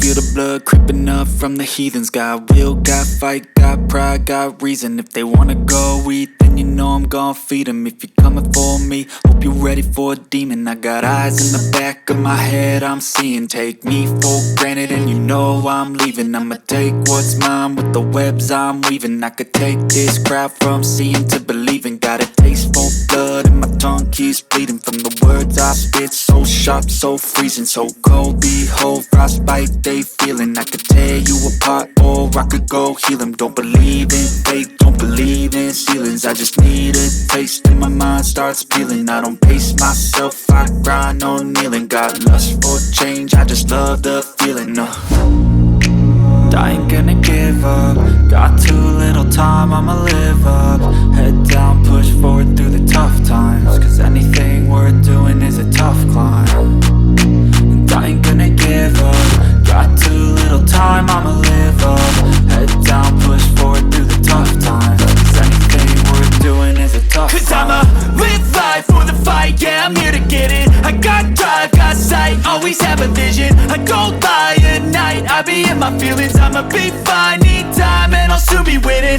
feel the blood creeping up from the heathens. Got will, got fight, got pride, got reason. If they wanna go eat, then you know I'm gon' feed them. If you're coming for me, hope you're ready for a demon. I got eyes in the back of my head, I'm seeing. Take me for granted and you know I'm leaving. I'ma take what's mine with the webs I'm weaving. I could take this crowd from seeing to believing. Got a taste for blood and my tongue keeps bleeding from the words I spit. So sharp, so freezing, so cold. Behold, frostbite they feeling. I could tear you apart or I could go heal them. Don't believe in fate, don't believe in ceilings. I just need a taste and my mind starts peeling. I don't pace myself, I grind on kneeling. Got lust for change, I just love the feeling. I ain't gonna give up. Got too little time, I'ma live up. Head down, push forward through the tough times. Cause anything worth doing is a tough climb. And I ain't gonna give up. Got too little time, I'ma live up. Head down, push forward through the tough times. Cause anything worth doing is a tough climb. Cause I'ma live life for the fight, yeah, I'm here to get it. I got drive, got sight, always have a vision. I don't lie at night, I be in my feelings. I'ma be fine, need time, and I'll soon be winning.